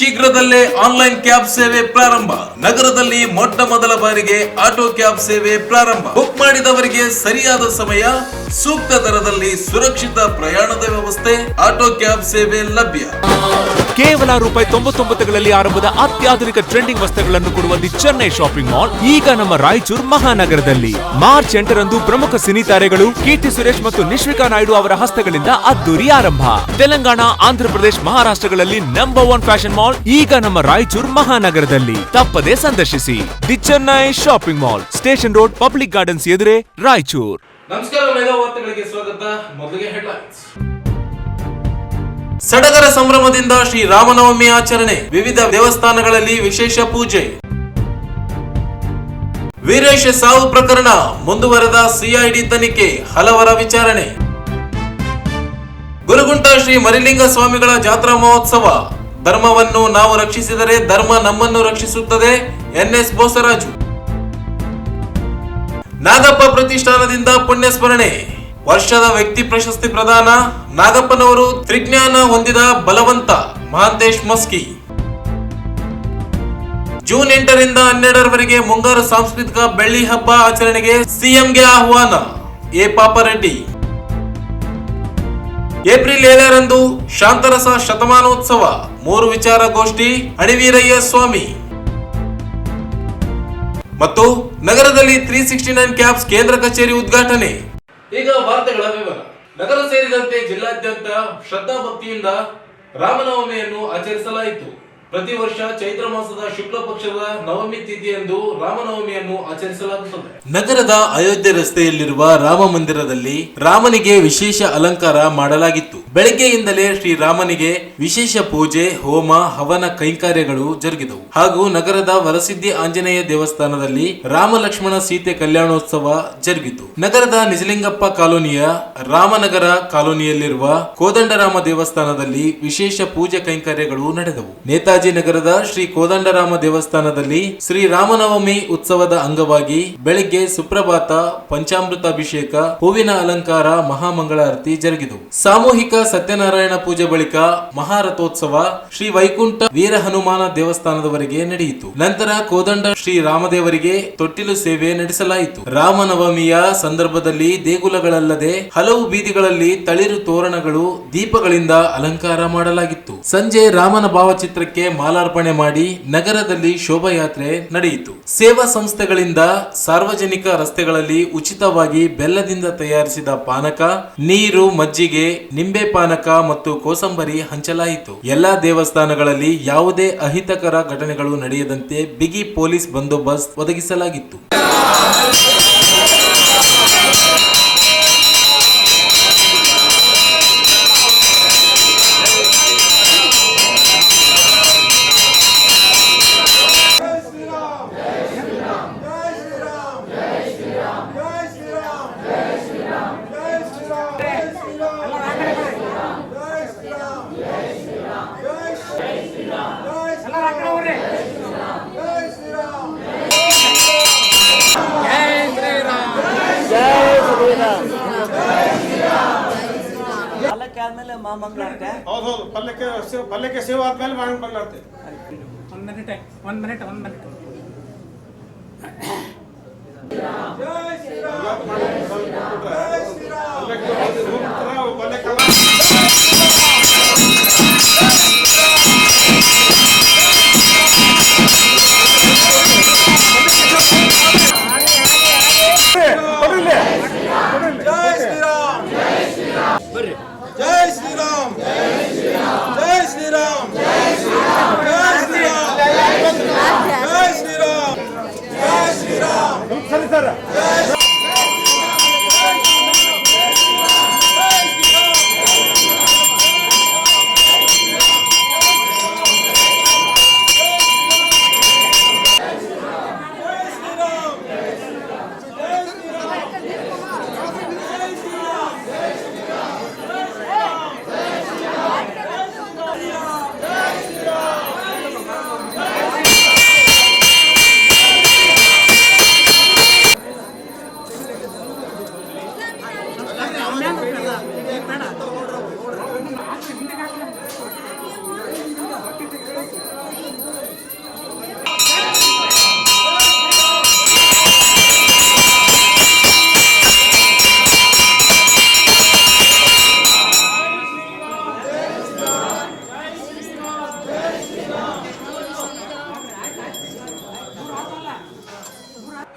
ಶೀಘ್ರದಲ್ಲೇ online cab ಸೇವೆ ಪ್ರಾರಂಭ. ನಗರದಲ್ಲಿ ಮೊಟ್ಟ ಮೊದಲ ಬಾರಿಗೆ ಆಟೋ ಕ್ಯಾಬ್ ಸೇವೆ ಪ್ರಾರಂಭ. ಬುಕ್ ಮಾಡಿದವರಿಗೆ ಸರಿಯಾದ ಸಮಯ, ಸೂಕ್ತ ದರದಲ್ಲಿ ಸುರಕ್ಷಿತ ಪ್ರಯಾಣದ ವ್ಯವಸ್ಥೆ, ಆಟೋ ಕ್ಯಾಬ್ ಸೇವೆ ಲಭ್ಯ. ಕೇವಲ ₹99ಗಳಲ್ಲಿ ಆರಂಭದ ಅತ್ಯಾಧುನಿಕ ಟ್ರೆಂಡಿಂಗ್ ವಸ್ತುಗಳನ್ನು ಕೊಡುವ ದಿ ಚೆನ್ನೈ ಶಾಪಿಂಗ್ ಮಾಲ್ ಈಗ ನಮ್ಮ ರಾಯಚೂರು ಮಹಾನಗರದಲ್ಲಿ. ಮಾರ್ಚ್ 8ರಂದು ಪ್ರಮುಖ ಸಿನಿ ತಾರೆಗಳು ಕೀರ್ತಿ ಸುರೇಶ್ ಮತ್ತು ನಿಶ್ವಿಕಾ ನಾಯ್ಡು ಅವರ ಹಸ್ತಗಳಿಂದ ಅದ್ದೂರಿ ಆರಂಭ. ತೆಲಂಗಾಣ, ಆಂಧ್ರಪ್ರದೇಶ, ಮಹಾರಾಷ್ಟ್ರಗಳಲ್ಲಿ ನಂಬರ್ 1 ಫ್ಯಾಷನ್ ಮಾಲ್ ಈಗ ನಮ್ಮ ರಾಯಚೂರು ಮಹಾನಗರದಲ್ಲಿ. ತಪ್ಪದೇ ಸಂದರ್ಶಿಸಿ the Chennai shopping mall, station road, public gardens ಎದುರೇ, ರಾಯಚೂರು. ನಮಸ್ಕಾರ, ಮೆಗಾ ವಾರ್ತೆಗಳಿಗೆ ಸ್ವಾಗತ. ಮೊದಲಿಗೆ ಹೆಡ್ಲೈನ್ಸ್. ಸಡಗರ ಸಂಭ್ರಮದಿಂದ ಶ್ರೀ ರಾಮನವಮಿ ಆಚರಣೆ. ವಿವಿಧ ದೇವಸ್ಥಾನಗಳಲ್ಲಿ ವಿಶೇಷ ಪೂಜೆ. ವೀರೇಶ್ ಸಾವು ಪ್ರಕರಣ ಮುಂದುವರೆದ ಸಿಐಡಿ ತನಿಖೆ, ಹಲವರ ವಿಚಾರಣೆ. ಗುರುಗುಂಟ ಶ್ರೀ ಮರಿಲಿಂಗ ಸ್ವಾಮಿಗಳ ಜಾತ್ರಾ ಮಹೋತ್ಸವ. ಧರ್ಮವನ್ನು ನಾವು ರಕ್ಷಿಸಿದರೆ ಧರ್ಮ ನಮ್ಮನ್ನು ರಕ್ಷಿಸುತ್ತದೆ. ಎನ್ಎಸ್ ಬೋಸರಾಜು. ನಾಗಪ್ಪ ಪ್ರತಿಷ್ಠಾನದಿಂದ ಪುಣ್ಯಸ್ಮರಣೆ. ವರ್ಷದ ವ್ಯಕ್ತಿ ಪ್ರಶಸ್ತಿ ಪ್ರದಾನ. ನಾಗಪ್ಪನವರು ತ್ರಿಜ್ಞಾನ ಹೊಂದಿದ ಬಲವಂತ. ಮಹಾಂತೇಶ್ ಮಸ್ಕಿ. ಜೂನ್ 8ರಿಂದ 12ರವರೆಗೆ ಮುಂಗಾರು ಸಾಂಸ್ಕೃತಿಕ ಬೆಳ್ಳಿ ಹಬ್ಬ ಆಚರಣೆಗೆ ಸಿಎಂಗೆ ಆಹ್ವಾನ. ಎ ಪಾಪರೆಡ್ಡಿ. ಏಪ್ರಿಲ್ 7ರಂದು ಶಾಂತರಸ ಶತಮಾನೋತ್ಸವ. 3 ವಿಚಾರಗೋಷ್ಠಿ. ಅಣಿವೀರಯ್ಯ ಸ್ವಾಮಿ. ಮತ್ತು ನಗರದಲ್ಲಿ 369 ಕ್ಯಾಬ್ಸ್ ಕೇಂದ್ರ ಕಚೇರಿ ಉದ್ಘಾಟನೆ. ಈಗ ವಾರ್ತೆಗಳ ವಿವರ. ನಗರ ಸೇರಿದಂತೆ ಜಿಲ್ಲಾದ್ಯಂತ ಶ್ರದ್ಧಾ ಭಕ್ತಿಯಿಂದ ರಾಮನವಮಿಯನ್ನು ಆಚರಿಸಲಾಯಿತು. ಪ್ರತಿ ವರ್ಷ ಚೈತ್ರ ಮಾಸದ ಶುಕ್ಲ ಪಕ್ಷದ ನವಮಿ ತಿಥಿಯಂದು ರಾಮನವಮಿಯನ್ನು ಆಚರಿಸಲಾಗುತ್ತದೆ. ನಗರದ ಅಯೋಧ್ಯೆ ರಸ್ತೆಯಲ್ಲಿರುವ ರಾಮ ಮಂದಿರದಲ್ಲಿ ರಾಮನಿಗೆ ವಿಶೇಷ ಅಲಂಕಾರ ಮಾಡಲಾಗಿತ್ತು. ಬೆಳಗ್ಗೆಯಿಂದಲೇ ಶ್ರೀರಾಮನಿಗೆ ವಿಶೇಷ ಪೂಜೆ, ಹೋಮ, ಹವನ ಕೈಂಕರ್ಯಗಳು ಜರುಗಿದವು. ಹಾಗೂ ನಗರದ ವರಸಿದ್ಧಿ ಆಂಜನೇಯ ದೇವಸ್ಥಾನದಲ್ಲಿ ರಾಮ ಲಕ್ಷ್ಮಣ ಸೀತೆ ಕಲ್ಯಾಣೋತ್ಸವ ಜರುಗಿತು. ನಗರದ ನಿಜಲಿಂಗಪ್ಪ ಕಾಲೋನಿಯ ರಾಮನಗರ ಕಾಲೋನಿಯಲ್ಲಿರುವ ಕೋದಂಡರಾಮ ದೇವಸ್ಥಾನದಲ್ಲಿ ವಿಶೇಷ ಪೂಜೆ ಕೈಂಕರ್ಯಗಳು ನಡೆದವು. ನೇತಾಜಿ ನಗರದ ಶ್ರೀ ಕೋದಂಡರಾಮ ದೇವಸ್ಥಾನದಲ್ಲಿ ಶ್ರೀ ರಾಮನವಮಿ ಉತ್ಸವದ ಅಂಗವಾಗಿ ಬೆಳಿಗ್ಗೆ ಸುಪ್ರಭಾತ, ಪಂಚಾಮೃತಾಭಿಷೇಕ, ಹೂವಿನ ಅಲಂಕಾರ, ಮಹಾಮಂಗಳಾರತಿ ಜರುಗಿದವು. ಸಾಮೂಹಿಕ ಸತ್ಯನಾರಾಯಣ ಪೂಜೆ ಬಳಿಕ ಮಹಾರಥೋತ್ಸವ ಶ್ರೀ ವೈಕುಂಠ ವೀರ ಹನುಮಾನ ದೇವಸ್ಥಾನದವರೆಗೆ ನಡೆಯಿತು. ನಂತರ ಕೋದಂಡ ಶ್ರೀ ರಾಮದೇವರಿಗೆ ತೊಟ್ಟಿಲು ಸೇವೆ ನಡೆಸಲಾಯಿತು. ರಾಮನವಮಿಯ ಸಂದರ್ಭದಲ್ಲಿ ದೇಗುಲಗಳಲ್ಲದೆ ಹಲವು ಬೀದಿಗಳಲ್ಲಿ ತಳಿರು ತೋರಣಗಳು, ದೀಪಗಳಿಂದ ಅಲಂಕಾರ ಮಾಡಲಾಗಿತ್ತು. ಸಂಜೆ ರಾಮನ ಭಾವಚಿತ್ರಕ್ಕೆ ಮಾಲಾರ್ಪಣೆ ಮಾಡಿ ನಗರದಲ್ಲಿ ಶೋಭಾಯಾತ್ರೆ ನಡೆಯಿತು. ಸೇವಾ ಸಂಸ್ಥೆಗಳಿಂದ ಸಾರ್ವಜನಿಕ ರಸ್ತೆಗಳಲ್ಲಿ ಉಚಿತವಾಗಿ ಬೆಲ್ಲದಿಂದ ತಯಾರಿಸಿದ ಪಾನಕ, ನೀರು, ಮಜ್ಜಿಗೆ, ನಿಂಬೆ ಪಾನಕ ಮತ್ತು ಕೋಸಂಬರಿ ಹಂಚಲಾಯಿತು. ಎಲ್ಲಾ ದೇವಸ್ಥಾನಗಳಲ್ಲಿ ಯಾವುದೇ ಅಹಿತಕರ ಘಟನೆಗಳು ನಡೆಯದಂತೆ ಬಿಗಿ ಪೊಲೀಸ್ ಬಂದೋಬಸ್ತ್ ಒದಗಿಸಲಾಗಿತ್ತು. ಆದ್ಮೇಲೆ ಮಾಮಂಗಳಾರತಿ. ಹೌದು, ಪಲ್ಯಕ್ಕೆ ಸೇವೆ ಆದ್ಮೇಲೆ ಮಾಮಂಗಳಾರತಿ. ಒಂದು ಮಿನಿಟ್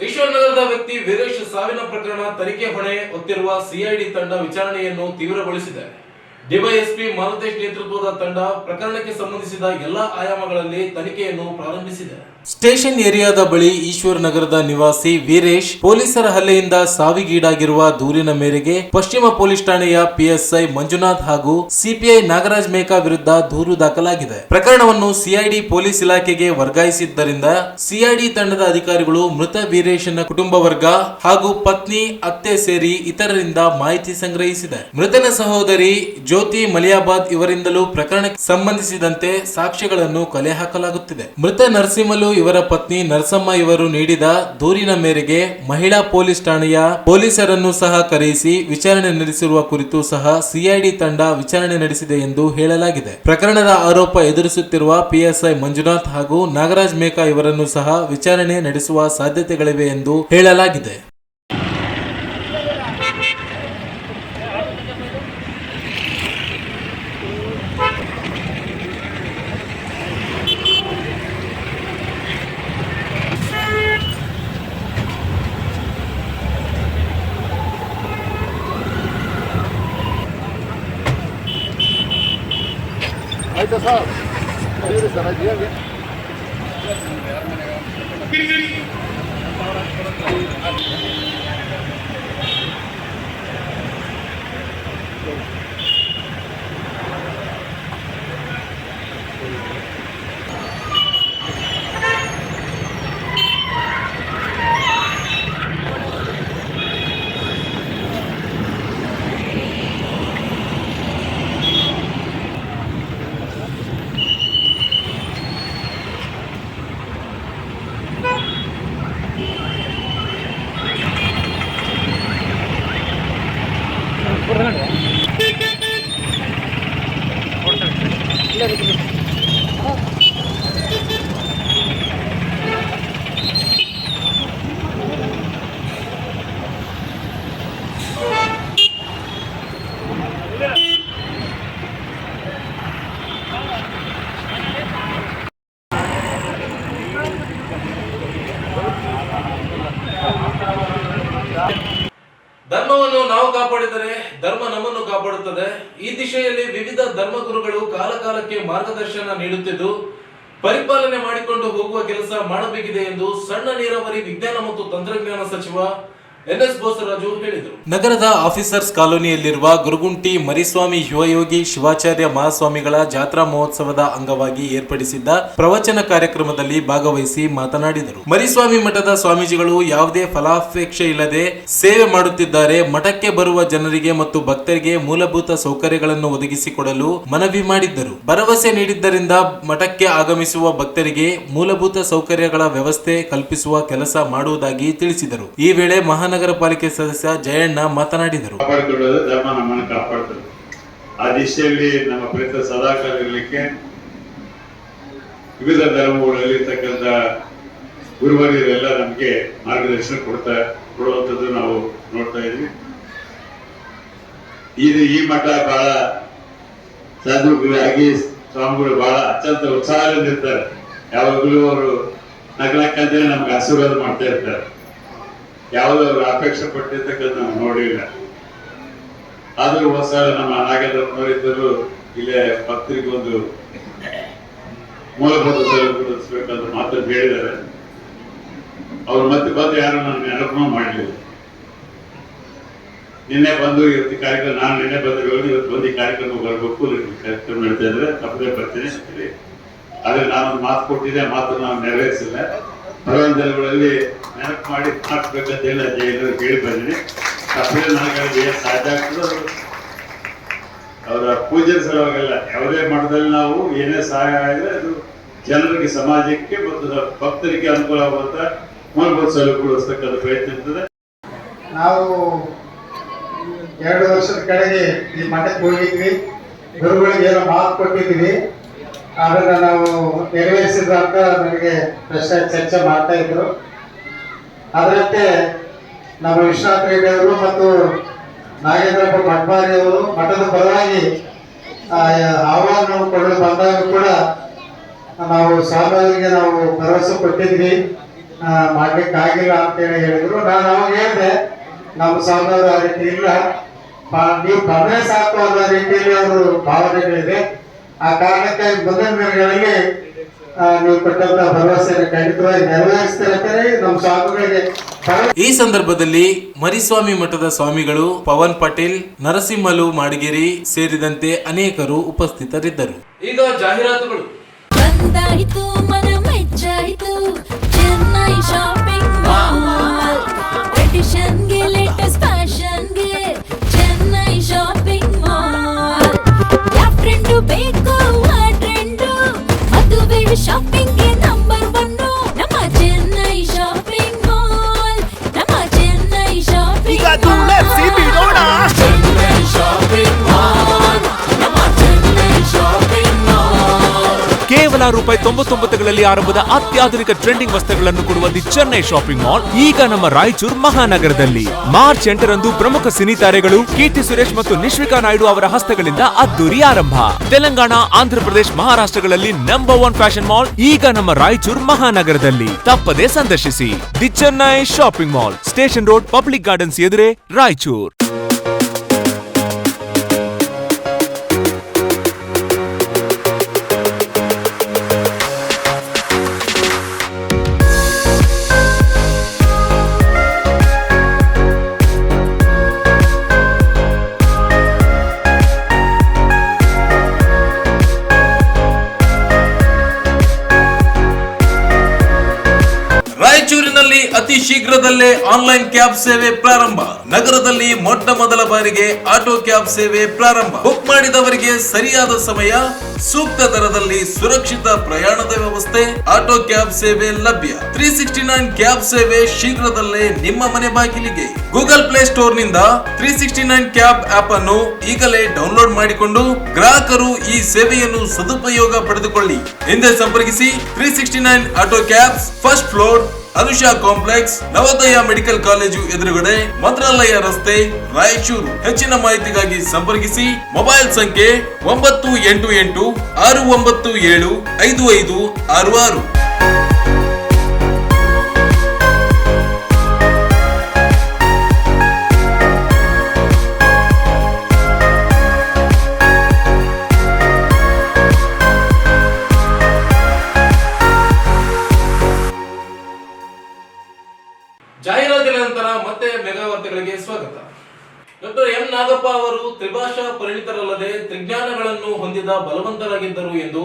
ಈಶ್ವರನಗರದ ವ್ಯಕ್ತಿ ವೀರೇಶ್ ಸಾವಿನ ಪ್ರಕರಣ ತನಿಖೆ ಹೊಣೆ ಹೊತ್ತಿರುವ ಸಿಐಡಿ ತಂಡ ವಿಚಾರಣೆಯನ್ನು ತೀವ್ರಗೊಳಿಸಿದೆ. ಡಿವೈಎಸ್ಪಿ ಮಾಲತೇಶ್ ನೇತೃತ್ವದ ತಂಡ ಪ್ರಕರಣಕ್ಕೆ ಸಂಬಂಧಿಸಿದ ಎಲ್ಲಾ ಆಯಾಮಗಳಲ್ಲಿ ತನಿಖೆಯನ್ನು ಪ್ರಾರಂಭಿಸಿದೆ. ಸ್ಟೇಷನ್ ಏರಿಯಾದ ಬಳಿ ಈಶ್ವರ್ ನಗರದ ನಿವಾಸಿ ವೀರೇಶ್ ಪೊಲೀಸರ ಹಲ್ಲೆಯಿಂದ ಸಾವಿಗೀಡಾಗಿರುವ ದೂರಿನ ಮೇರೆಗೆ ಪಶ್ಚಿಮ ಪೊಲೀಸ್ ಠಾಣೆಯ ಪಿಎಸ್ಐ ಮಂಜುನಾಥ್ ಹಾಗೂ ಸಿಪಿಐ ನಾಗರಾಜ್ ಮೇಕಾ ವಿರುದ್ಧ ದೂರು ದಾಖಲಾಗಿದೆ. ಪ್ರಕರಣವನ್ನು ಸಿಐಡಿ ಪೊಲೀಸ್ ಇಲಾಖೆಗೆ ವರ್ಗಾಯಿಸಿದ್ದರಿಂದ ಸಿಐಡಿ ತಂಡದ ಅಧಿಕಾರಿಗಳು ಮೃತ ವೀರೇಶನ ಕುಟುಂಬ ವರ್ಗ ಹಾಗೂ ಪತ್ನಿ, ಅತ್ತೆ ಸೇರಿ ಇತರರಿಂದ ಮಾಹಿತಿ ಸಂಗ್ರಹಿಸಿದೆ. ಮೃತನ ಸಹೋದರಿ ಜ್ಯೋತಿ ಮಲಿಯಾಬಾದ್ ಇವರಿಂದಲೂ ಪ್ರಕರಣಕ್ಕೆ ಸಂಬಂಧಿಸಿದಂತೆ ಸಾಕ್ಷ್ಯಗಳನ್ನು ಕಲೆ ಹಾಕಲಾಗುತ್ತಿದೆ. ಮೃತ ನರಸಿಂಹಲು ಇವರ ಪತ್ನಿ ನರಸಮ್ಮ ಇವರು ನೀಡಿದ ದೂರಿನ ಮೇರೆಗೆ ಮಹಿಳಾ ಪೊಲೀಸ್ ಠಾಣೆಯ ಪೊಲೀಸರನ್ನು ಸಹ ಕರೆಯಿಸಿ ವಿಚಾರಣೆ ನಡೆಸಿರುವ ಕುರಿತು ಸಹ ಸಿಐಡಿ ತಂಡ ವಿಚಾರಣೆ ನಡೆಸಿದೆ ಎಂದು ಹೇಳಲಾಗಿದೆ. ಪ್ರಕರಣದ ಆರೋಪ ಎದುರಿಸುತ್ತಿರುವ ಪಿಎಸ್ಐ ಮಂಜುನಾಥ್ ಹಾಗೂ ನಾಗರಾಜ್ ಮೇಕಾ ಇವರನ್ನು ಸಹ ವಿಚಾರಣೆ ನಡೆಸುವ ಸಾಧ್ಯತೆಗಳಿವೆ ಎಂದು ಹೇಳಲಾಗಿದೆ. ಆಯ್ತಾ ಸರ್? ಸರಿ ಸರ್, ಆಯ್ತು ಹೇಳಿ. ಧರ್ಮವನ್ನು ನಾವು ಕಾಪಾಡಿದರೆ ಧರ್ಮ ನಮ್ಮನ್ನು ಕಾಪಾಡುತ್ತದೆ. ಈ ದಿಶೆಯಲ್ಲಿ ವಿವಿಧ ಧರ್ಮಗುರುಗಳು ಕಾಲಕಾಲಕ್ಕೆ ಮಾರ್ಗದರ್ಶನ ನೀಡುತ್ತಿದ್ದು ಪರಿಪಾಲನೆ ಮಾಡಿಕೊಂಡು ಹೋಗುವ ಕೆಲಸ ಮಾಡಬೇಕಿದೆ ಎಂದು ಸಣ್ಣ ನೀರಾವರಿ ವಿಜ್ಞಾನ ಮತ್ತು ತಂತ್ರಜ್ಞಾನ ಸಚಿವ ಎನ್ಎಸ್ ಬೋಸರಾಜು ಹೇಳಿದರು. ನಗರದ ಆಫೀಸರ್ಸ್ ಕಾಲೋನಿಯಲ್ಲಿರುವ ಗುರುಗುಂಟಿ ಮರಿಸ್ವಾಮಿ ಯುವಯೋಗಿ ಶಿವಾಚಾರ್ಯ ಮಹಾಸ್ವಾಮಿಗಳ ಜಾತ್ರಾ ಮಹೋತ್ಸವದ ಅಂಗವಾಗಿ ಏರ್ಪಡಿಸಿದ್ದ ಪ್ರವಚನ ಕಾರ್ಯಕ್ರಮದಲ್ಲಿ ಭಾಗವಹಿಸಿ ಮಾತನಾಡಿದರು. ಮರಿಸ್ವಾಮಿ ಮಠದ ಸ್ವಾಮೀಜಿಗಳು ಯಾವುದೇ ಫಲಾಪೇಕ್ಷೆ ಇಲ್ಲದೆ ಸೇವೆ ಮಾಡುತ್ತಿದ್ದಾರೆ. ಮಠಕ್ಕೆ ಬರುವ ಜನರಿಗೆ ಮತ್ತು ಭಕ್ತರಿಗೆ ಮೂಲಭೂತ ಸೌಕರ್ಯಗಳನ್ನು ಒದಗಿಸಿಕೊಡಲು ಮನವಿ ಮಾಡಿದ್ದರು. ಭರವಸೆ ನೀಡಿದ್ದರಿಂದ ಮಠಕ್ಕೆ ಆಗಮಿಸುವ ಭಕ್ತರಿಗೆ ಮೂಲಭೂತ ಸೌಕರ್ಯಗಳ ವ್ಯವಸ್ಥೆ ಕಲ್ಪಿಸುವ ಕೆಲಸ ಮಾಡುವುದಾಗಿ ತಿಳಿಸಿದರು. ಈ ವೇಳೆ ಮಹಾನಗರ ಪಾಲಿಕೆ ಸದಸ್ಯ ಜಯಣ್ಣ ಮಾತನಾಡಿದರು. ಕಾಪಾಡಿಕೊಳ್ಳೋದು ಧರ್ಮ ನಮ್ಮನ್ನು ಕಾಪಾಡ್ತದೆ. ಆ ದಿಶೆಯಲ್ಲಿ ನಮ್ಮ ಪ್ರಯತ್ನ ಸದಾಕಾಲ ಇರಲಿಕ್ಕೆ ವಿವಿಧ ಧರ್ಮಗಳಲ್ಲಿ ಇರ್ತಕ್ಕಂಥ ಗುರುವರಿಯರೆಲ್ಲ ನಮಗೆ ಮಾರ್ಗದರ್ಶನ ಕೊಡುವಂಥದ್ದು ನಾವು ನೋಡ್ತಾ ಇದ್ವಿ. ಈ ಮಠ ಬಹಳ ಸಾಧುವಾಗಿ ಸ್ವಾಮಿಗಳು ಬಹಳ ಅತ್ಯಂತ ಉತ್ಸಾಹದಿಂದ ಇರ್ತಾರೆ. ಯಾವಾಗಲೂ ಅವರು ನಗ್ನಕ್ಕಂತೇಳಿ ನಮ್ಗೆ ಆಶೀರ್ವಾದ ಮಾಡ್ತಾ ಇರ್ತಾರೆ. ಯಾವುದೋ ಅವರು ಅಪೇಕ್ಷೆ ಪಟ್ಟಿರ್ತಕ್ಕಂಥ ನಾವು ನೋಡಿಲ್ಲ. ಆದರೂ ಹೊಸ ನಮ್ಮ ನಾಗೇಂದ್ರಪ್ಪನವರಿದ್ದರು ಇಲ್ಲೇ ಭಕ್ತರಿಗೆ ಒಂದು ಮೂಲಭೂತ ಸೌಲಭ್ಯ ಕೊಡಿಸ್ಬೇಕಂತ ಮಾತನ್ನು ಹೇಳಿದ್ದಾರೆ. ಅವ್ರು ಮತ್ತೆ ಬಂದು ಯಾರು ನಾನು ನೆನಪು ಮಾಡಲಿಲ್ಲ. ನಿನ್ನೆ ಬಂದು ಇವತ್ತು ಕಾರ್ಯಕ್ರಮ, ನಾನು ನಿನ್ನೆ ಬಂದಿರೋದು ಇವತ್ತು ಬಂದು ಈ ಕಾರ್ಯಕ್ರಮ ಬರಬೇಕು, ಕಾರ್ಯಕ್ರಮ ನಡೀತಾ ಇದ್ರೆ ತಪ್ಪದೇ ಬರ್ತೀನಿ. ಆದ್ರೆ ನಾನೊಂದು ಮಾತು ಕೊಟ್ಟಿದ್ದೆ, ಮಾತು ನಾವು ನೆರವೇರಿಸಿಲ್ಲ. ಬರುವ ದಿನಗಳಲ್ಲಿ ನೆನಪು ಮಾಡಿ ಹಾಕ್ಬೇಕಂತ ಹೇಳಿ ಜೈಲರು ಕೇಳಿ ಬಂದಿನಿ. ತಪ್ಪದೇ ನನಗೆ ಸಾಧ್ಯ ಆಗ್ತದೆ. ಅವರ ಪೂಜೆ ಸಲುವಾಗಲ್ಲ, ಯಾವುದೇ ಮಠದಲ್ಲಿ ನಾವು ಏನೇ ಸಹಾಯ ಆಗಿದ್ರೆ ಅದು ಜನರಿಗೆ, ಸಮಾಜಕ್ಕೆ ಮತ್ತು ಭಕ್ತರಿಗೆ ಅನುಕೂಲ ಆಗುವಂತ ಮೂಲಭೂತ ಸೌಲಭ್ಯ ಕೊಡಿಸ್ತಕ್ಕಂಥ ಪ್ರಯತ್ನ ಇರ್ತದೆ. ನಾವು 2 ವರ್ಷದ ಕಡೆಗೆ ಈ ಮಠಕ್ಕೆ ಹೋಗಿದ್ವಿ. ಗುರುಗಳಿಗೆ ಏನೋ ಮಾತು ಕೊಟ್ಟಿದ್ವಿ, ಅದನ್ನ ನಾವು ನೆರವೇರಿಸಿದ್ರು ಅಂತ ನನಗೆ ಪ್ರಶ್ನೆ ಚರ್ಚೆ ಮಾಡ್ತಾ ಇದ್ರು. ಅದರಂತೆ ನಮ್ಮ ವಿಶ್ವನಾಥ ರೆಡ್ಡಿ ಅವರು ಮತ್ತು ನಾಗೇಂದ್ರಪ್ಪ ಮಠಮಾರಿ ಅವರು ಮಠದ ಪರವಾಗಿ ಆಹ್ವಾನ ಕೊಡಲು ಬಂದಾಗ ಕೂಡ ನಾವು ಸ್ವಾಮಿಯವರಿಗೆ ನಾವು ಭರವಸೆ ಕೊಟ್ಟಿದ್ವಿ. ಮಾಡ್ಲಿಕ್ಕೆ ಆಗಿಲ್ಲ ಅಂತೇಳಿ ಹೇಳಿದ್ರು. ನಾನು ಅವಾಗ ಹೇಳಿದೆ ನಮ್ಮ ಸಹೋದರ ಆ ರೀತಿ ಇಲ್ಲ, ನೀವು ಬಂದ್ರೆ ಸಾಕು ಅನ್ನೋ ರೀತಿಯಲ್ಲಿ ಅವರು ಭಾವನೆಗಳಿದೆ. ಆ ಕಾರಣಕ್ಕೆ ಮುಂದಿನ ದಿನಗಳಲ್ಲಿ ನೀವು ಕೊಟ್ಟಂತ ಭರವಸೆಯನ್ನು ಖಂಡಿತವಾಗಿ ನೆರವೇರಿಸ್ತಾರೆ ನಮ್ಮ ಸ್ವಾಮಿಗಳಿಗೆ. ಈ ಸಂದರ್ಭದಲ್ಲಿ ಮರಿಸ್ವಾಮಿ ಮಠದ ಸ್ವಾಮಿಗಳು, ಪವನ್ ಪಟೇಲ್, ನರಸಿಂಹಲು ಮಾಡಿಗೇರಿ ಸೇರಿದಂತೆ ಅನೇಕರು ಉಪಸ್ಥಿತರಿದ್ದರು. ಈಗ ಜಾಹೀರಾತುಗಳು. ಬಂದಾಯಿತು ಮನ ಮೆಚ್ಚಾಯಿತು ಚೆನ್ನೈ ಶಾಪಿಂಗ್ ಮಾಲ್. ಟ್ರೆಡಿಷನ್ಗೆ ಲೇಟೆಸ್ಟ್ ಫ್ಯಾಷನ್ಗೆ ಚೆನ್ನೈ ಶಾಪಿಂಗ್ ಮಾಲ್. ಯಾವ ಟ್ರೆಂಡು ಬೇಕು ಆ ಟ್ರೆಂಡು, ಮದುವೆ ಶಾಪಿಂಗ್ಗೆ ನಂಬರ್ 1 ನಮ್ಮ ಚೆನ್ನೈ ಶಾಪಿಂಗ್ ಮಾಲ್. ನಮ್ಮ Chennai shopping mall. Chennai shopping mall. ನಮ್ಮ ಚೆನ್ನೈ ಶಾಪಿಂಗ್ ಮಾಲ್. ಕೇವಲ ರೂಪಾಯಿ 99ಗಳಲ್ಲಿ ಆರಂಭದ ಅತ್ಯಾಧುನಿಕ ಟ್ರೆಂಡಿಂಗ್ ವಸ್ತ್ರಗಳನ್ನು ಕೊಡುವ ದಿ ಚೆನ್ನೈ ಶಾಪಿಂಗ್ ಮಾಲ್ ಈಗ ನಮ್ಮ ರಾಯಚೂರು ಮಹಾನಗರದಲ್ಲಿ. ಮಾರ್ಚ್ 8ರಂದು ಪ್ರಮುಖ ಸಿನಿ ತಾರೆಗಳು ಕೀರ್ತಿ ಸುರೇಶ್ ಮತ್ತು ನಿಶ್ವಿಕಾ ನಾಯ್ಡು ಅವರ ಹಸ್ತಗಳಿಂದ ಅದ್ದೂರಿ ಆರಂಭ. ತೆಲಂಗಾಣ, ಆಂಧ್ರಪ್ರದೇಶ, ಮಹಾರಾಷ್ಟ್ರಗಳಲ್ಲಿ ನಂಬರ್ 1 ಫ್ಯಾಷನ್ ಮಾಲ್ ಈಗ ನಮ್ಮ ರಾಯಚೂರು ಮಹಾನಗರದಲ್ಲಿ. ತಪ್ಪದೇ ಸಂದರ್ಶಿಸಿ the Chennai shopping mall, station road, public gardens ಎದುರೇ, ರಾಯಚೂರು. ರಾಯಚೂರಿನಲ್ಲಿ ಅತಿ ಶೀಘ್ರದಲ್ಲೇ ಆನ್ಲೈನ್ ಕ್ಯಾಬ್ ಸೇವೆ ಪ್ರಾರಂಭ. ನಗರದಲ್ಲಿ ಮೊಟ್ಟ ಮೊದಲ ಬಾರಿಗೆ ಆಟೋ ಕ್ಯಾಬ್ ಸೇವೆ ಪ್ರಾರಂಭ. ಬುಕ್ ಮಾಡಿದವರಿಗೆ ಸರಿಯಾದ ಸಮಯ, ಸೂಕ್ತ ದರದಲ್ಲಿ ಸುರಕ್ಷಿತ ಪ್ರಯಾಣದ ವ್ಯವಸ್ಥೆ, ಆಟೋ ಕ್ಯಾಬ್ ಸೇವೆ ಲಭ್ಯ. 369 ಕ್ಯಾಬ್ ಸೇವೆ ಶೀಘ್ರದಲ್ಲೇ ನಿಮ್ಮ ಮನೆ ಬಾಗಿಲಿಗೆ. ಗೂಗಲ್ ಪ್ಲೇ ಸ್ಟೋರ್ ನಿಂದ 369 ಕ್ಯಾಬ್ ಆಪ್ ಅನ್ನು ಈಗಲೇ ಡೌನ್ಲೋಡ್ ಮಾಡಿಕೊಂಡು ಗ್ರಾಹಕರು ಈ ಸೇವೆಯನ್ನು ಸದುಪಯೋಗ ಪಡೆದುಕೊಳ್ಳಿ. ಹಿಂದೆ ಸಂಪರ್ಕಿಸಿ 369 auto cabs, first floor, Anusha complex, Navodaya medical college ಎದುರುಗಡೆ, ಮಂತ್ರಾಲಯ ರಸ್ತೆ, ರಾಯಚೂರು. ಹೆಚ್ಚಿನ ಮಾಹಿತಿಗಾಗಿ ಸಂಪರ್ಕಿಸಿ ಮೊಬೈಲ್ ಸಂಖ್ಯೆ 988 697 5566. ಜಾಹೀರಾತಿನ ನಂತರ ಮತ್ತೆ ಮೆಗಾ ವಾರ್ತೆಗಳಿಗೆ ಸ್ವಾಗತ. ಡಾಕ್ಟರ್ ಎಂ ನಾಗಪ್ಪ ಅವರು ತ್ರಿಭಾಷಾ ಪರಿಣಿತರಲ್ಲದೆ ತ್ರಿಜ್ಞಾನಗಳನ್ನು ಹೊಂದಿದ ಬಲವಂತರಾಗಿದ್ದರು ಎಂದು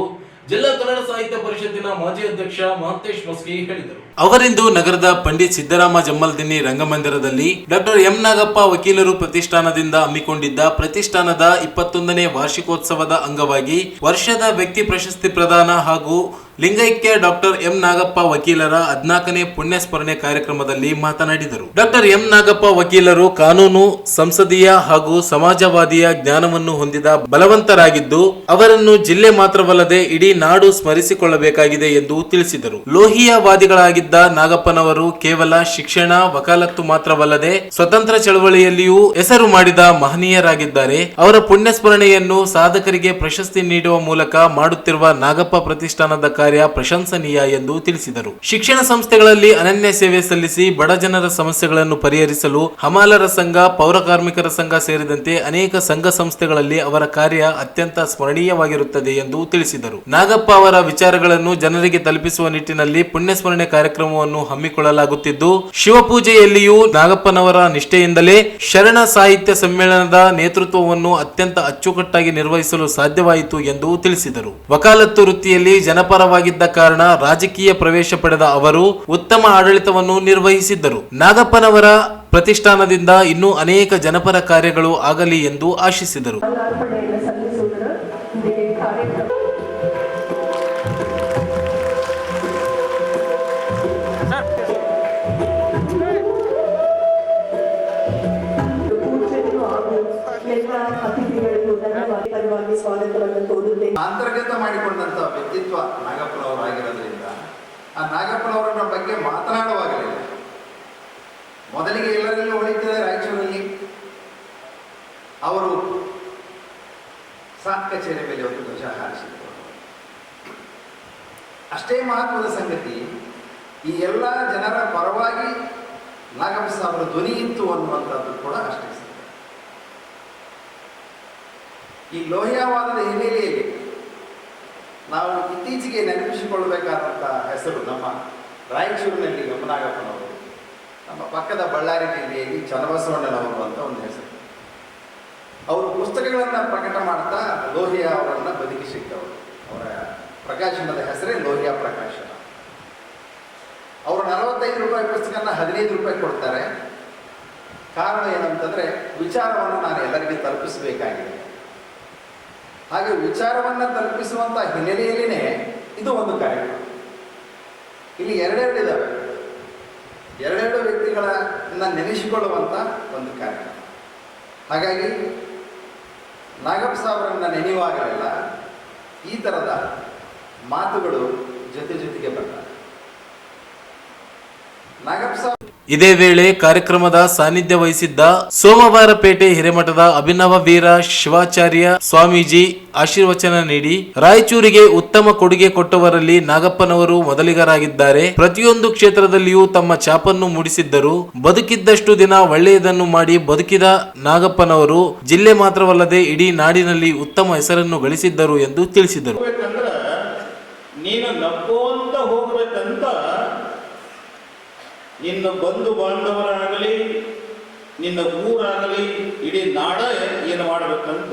ಜಿಲ್ಲಾ ಕನ್ನಡ ಸಾಹಿತ್ಯ ಪರಿಷತ್ತಿನ ಮಾಜಿ ಅಧ್ಯಕ್ಷ ಮಹಂತೇಶ್ ಮಸ್ಕಿ ಹೇಳಿದರು. ಅವರಿಂದು ನಗರದ ಪಂಡಿತ್ ಸಿದ್ದರಾಮ ಜಮ್ಮಲ್ದಿನ್ನಿ ರಂಗಮಂದಿರದಲ್ಲಿ ಡಾಕ್ಟರ್ ಎಂ ನಾಗಪ್ಪ ವಕೀಲರು ಪ್ರತಿಷ್ಠಾನದಿಂದ ಹಮ್ಮಿಕೊಂಡಿದ್ದ ಪ್ರತಿಷ್ಠಾನದ 21ನೇ ವಾರ್ಷಿಕೋತ್ಸವದ ಅಂಗವಾಗಿ ವರ್ಷದ ವ್ಯಕ್ತಿ ಪ್ರಶಸ್ತಿ ಪ್ರದಾನ ಹಾಗೂ ಲಿಂಗೈಕ್ಯ ಡಾಕ್ಟರ್ ಎಂ ನಾಗಪ್ಪ ವಕೀಲರ 14ನೇ ಪುಣ್ಯ ಸ್ಮರಣೆ ಕಾರ್ಯಕ್ರಮದಲ್ಲಿ ಮಾತನಾಡಿದರು. ಡಾಕ್ಟರ್ ಎಂ ನಾಗಪ್ಪ ವಕೀಲರು ಕಾನೂನು, ಸಂಸದೀಯ ಹಾಗೂ ಸಮಾಜವಾದಿಯ ಜ್ಞಾನವನ್ನು ಹೊಂದಿದ ಬಲವಂತರಾಗಿದ್ದು, ಅವರನ್ನು ಜಿಲ್ಲೆ ಮಾತ್ರವಲ್ಲದೆ ಇಡೀ ನಾಡು ಸ್ಮರಿಸಿಕೊಳ್ಳಬೇಕಾಗಿದೆ ಎಂದು ತಿಳಿಸಿದರು. ಲೋಹಿಯಾವಾದಿಗಳಾಗಿದ್ದ ನಾಗಪ್ಪನವರು ಕೇವಲ ಶಿಕ್ಷಣ, ವಕಾಲತ್ತು ಮಾತ್ರವಲ್ಲದೆ ಸ್ವತಂತ್ರ ಚಳವಳಿಯಲ್ಲಿಯೂ ಹೆಸರು ಮಾಡಿದ ಮಹನೀಯರಾಗಿದ್ದಾರೆ. ಅವರ ಪುಣ್ಯ ಸ್ಮರಣೆಯನ್ನು ಸಾಧಕರಿಗೆ ಪ್ರಶಸ್ತಿ ನೀಡುವ ಮೂಲಕ ಮಾಡುತ್ತಿರುವ ನಾಗಪ್ಪ ಪ್ರತಿಷ್ಠಾನದ ಕಾರ್ಯ ಪ್ರಶಂಸನೀಯ ಎಂದು ತಿಳಿಸಿದರು. ಶಿಕ್ಷಣ ಸಂಸ್ಥೆಗಳಲ್ಲಿ ಅನನ್ಯ ಸೇವೆ ಸಲ್ಲಿಸಿ ಬಡ ಜನರ ಸಮಸ್ಯೆಗಳನ್ನು ಪರಿಹರಿಸಲು ಹಮಾಲರ ಸಂಘ, ಪೌರ ಕಾರ್ಮಿಕರ ಸಂಘ ಸೇರಿದಂತೆ ಅನೇಕ ಸಂಘ ಸಂಸ್ಥೆಗಳಲ್ಲಿ ಅವರ ಕಾರ್ಯ ಅತ್ಯಂತ ಸ್ಮರಣೀಯವಾಗಿರುತ್ತದೆ ಎಂದು ತಿಳಿಸಿದರು. ನಾಗಪ್ಪ ಅವರ ವಿಚಾರಗಳನ್ನು ಜನರಿಗೆ ತಲುಪಿಸುವ ನಿಟ್ಟಿನಲ್ಲಿ ಪುಣ್ಯಸ್ಮರಣೆ ಕಾರ್ಯಕ್ರಮವನ್ನು ಹಮ್ಮಿಕೊಳ್ಳಲಾಗುತ್ತಿದ್ದು, ಶಿವಪೂಜೆಯಲ್ಲಿಯೂ ನಾಗಪ್ಪನವರ ನಿಷ್ಠೆಯಿಂದಲೇ ಶರಣ ಸಾಹಿತ್ಯ ಸಮ್ಮೇಳನದ ನೇತೃತ್ವವನ್ನು ಅತ್ಯಂತ ಅಚ್ಚುಕಟ್ಟಾಗಿ ನಿರ್ವಹಿಸಲು ಸಾಧ್ಯವಾಯಿತು ಎಂದು ತಿಳಿಸಿದರು. ವಕಾಲತ್ತು ವೃತ್ತಿಯಲ್ಲಿ ಜನಪರವಾಗಿದ್ದ ಕಾರಣ ರಾಜಕೀಯ ಪ್ರವೇಶ ಪಡೆದ ಅವರು ಉತ್ತಮ ಆಡಳಿತವನ್ನು ನಿರ್ವಹಿಸಿದ್ದರು. ನಾಗಪ್ಪನವರ ಪ್ರತಿಷ್ಠಾನದಿಂದ ಇನ್ನೂ ಅನೇಕ ಜನಪರ ಕಾರ್ಯಗಳು ಆಗಲಿ ಎಂದು ಆಶಿಸಿದರು. ಅಂತರ್ಗತ ಮಾಡಿಕೊಂಡಂತ ವ್ಯಕ್ತಿತ್ವ ನಾಗಪ್ಪನವರಾಗಿರೋದ್ರಿಂದ ಆ ನಾಗಪ್ಪನವರ ಬಗ್ಗೆ ಮಾತನಾಡುವಾಗಲೇ ಮೊದಲಿಗೆ ಎಲ್ಲರಲ್ಲೂ ಹೊಳಿತದೆ ರಾಯಚೂರಲ್ಲಿ ಅವರು ಸಾತ್ ಕಚೇರಿ ಮೇಲೆ ಒಂದು ಧ್ವಜ ಹಾರಿಸಿದರು. ಅಷ್ಟೇ ಮಹತ್ವದ ಸಂಗತಿ, ಈ ಎಲ್ಲ ಜನರ ಪರವಾಗಿ ನಾಗಪ್ಪ ಸಾಹೇಬರ ಧ್ವನಿ ಇತ್ತು ಅನ್ನುವಂಥದ್ದು ಕೂಡ ಅಷ್ಟೇ ಸತ್ಯ. ಈ ಲೋಹಿಯಾವಾದದ ಹಿನ್ನೆಲೆಯಲ್ಲಿ ನಾವು ಇತ್ತೀಚೆಗೆ ನೆನಪಿಸಿಕೊಳ್ಳಬೇಕಾದಂಥ ಹೆಸರು ನಮ್ಮ ರಾಯಚೂರಿನಲ್ಲಿ ಯಮನಾಗಪ್ಪನವರು, ನಮ್ಮ ಪಕ್ಕದ ಬಳ್ಳಾರಿ ಜಿಲ್ಲೆಯಲ್ಲಿ ಚನ್ನಬಸವಣ್ಣನವರು ಅಂತ ಒಂದು ಹೆಸರು. ಅವರು ಪುಸ್ತಕಗಳನ್ನು ಪ್ರಕಟ ಮಾಡ್ತಾ ಲೋಹಿಯಾ ಅವರನ್ನು ಬದುಕಿಸಿದ್ದವರು. ಅವರ ಪ್ರಕಾಶನದ ಹೆಸರೇ ಲೋಹಿಯಾ ಪ್ರಕಾಶನ. ಅವರು 45 ರೂಪಾಯಿ ಪುಸ್ತಕನ 15 ರೂಪಾಯಿ ಕೊಡ್ತಾರೆ. ಕಾರಣ ಏನಂತಂದರೆ ವಿಚಾರವನ್ನು ನಾನು ಎಲ್ಲರಿಗೂ ತಲುಪಿಸಬೇಕಾಗಿದೆ. ಹಾಗೆ ವಿಚಾರವನ್ನು ತಲುಪಿಸುವಂಥ ಹಿನ್ನೆಲೆಯಲ್ಲಿನೇ ಇದು ಒಂದು ಕಾರ್ಯಕ್ರಮ. ಇಲ್ಲಿ ಎರಡೆರಡು ಇದ್ದಾವೆ, ಎರಡೆರಡು ವ್ಯಕ್ತಿಗಳನ್ನ ನೆನೆಸಿಕೊಳ್ಳುವಂಥ ಒಂದು ಕಾರ್ಯಕ್ರಮ. ಹಾಗಾಗಿ ನಾಗಪ್ಪ ಸಾಹೇಬರನ್ನು ನೆನೆಯುವಾಗಲೆಲ್ಲ ಈ ಥರದ ಮಾತುಗಳು ಜೊತೆಗೆ ಬರ್ತಾರೆ. ನಾಗಪ್ಪ ಸಾಹೇಬ್ ಇದೇ ವೇಳೆ ಕಾರ್ಯಕ್ರಮದ ಸಾನ್ನಿಧ್ಯ ವಹಿಸಿದ್ದ ಸೋಮವಾರಪೇಟೆ ಹಿರೇಮಠದ ಅಭಿನವ ವೀರ ಶಿವಾಚಾರ್ಯ ಸ್ವಾಮೀಜಿ ಆಶೀರ್ವಚನ ನೀಡಿ ರಾಯಚೂರಿಗೆ ಉತ್ತಮ ಕೊಡುಗೆ ಕೊಟ್ಟವರಲ್ಲಿ ನಾಗಪ್ಪನವರು ಮೊದಲಿಗರಾಗಿದ್ದಾರೆ. ಪ್ರತಿಯೊಂದು ಕ್ಷೇತ್ರದಲ್ಲಿಯೂ ತಮ್ಮ ಛಾಪನ್ನು ಮೂಡಿಸಿದ್ದರು. ಬದುಕಿದ್ದಷ್ಟು ದಿನ ಒಳ್ಳೆಯದನ್ನು ಮಾಡಿ ಬದುಕಿದ ನಾಗಪ್ಪನವರು ಜಿಲ್ಲೆ ಮಾತ್ರವಲ್ಲದೆ ಇಡೀ ನಾಡಿನಲ್ಲಿ ಉತ್ತಮ ಹೆಸರನ್ನು ಗಳಿಸಿದ್ದರು ಎಂದು ತಿಳಿಸಿದರು. ನೀನು ನಕ್ಕೋಂತ ಹೋಗ್ಬೇಕಂತ ನಿನ್ನ ಬಂಧು ಬಾಂಧವರಾಗಲಿ, ನಿನ್ನ ಊರಾಗಲಿ, ಇಡೀ ನಾಡ ಏನು ಮಾಡಬೇಕಂತ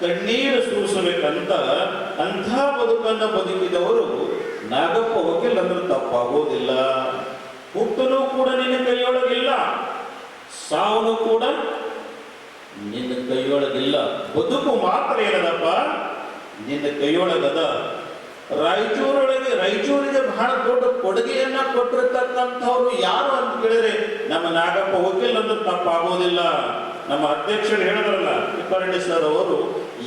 ಕಣ್ಣೀರು ಸುರಿಸಬೇಕಂತ ಅಂಥ ಬದುಕನ್ನು ಬದುಕಿದವರು ನಾಗಪ್ಪ ವಕೀಲ್ ಅಂದ್ರೆ ತಪ್ಪಾಗೋದಿಲ್ಲ. ಹುಟ್ಟನು ಕೂಡ ನಿನ್ನ ಕೈಯೊಳಗಿಲ್ಲ, ಸಾವನು ಕೂಡ ನಿನ್ನ ಕೈಯೊಳಗಿಲ್ಲ. ಬದುಕು ಮಾತ್ರ ಏನದಪ್ಪ ನಿನ್ನ ಕೈಯೊಳಗದ. ರಾಯಚೂರಿಗೆ ಬಹಳ ದೊಡ್ಡ ಕೊಡುಗೆಯನ್ನ ಕೊಟ್ಟಿರ್ತಕ್ಕಂಥವ್ರು ಯಾರು ಅಂತ ಕೇಳಿದ್ರೆ ನಮ್ಮ ನಾಗಪ್ಪ ವಕೀಲ್ ಅಂದ್ರೆ ತಪ್ಪಾಗೋದಿಲ್ಲ. ನಮ್ಮ ಅಧ್ಯಕ್ಷರು ಹೇಳಿದ್ರಲ್ಲ ತಿಪ್ಪಾರೆಡ್ಡಿ ಸರ್ ಅವರು,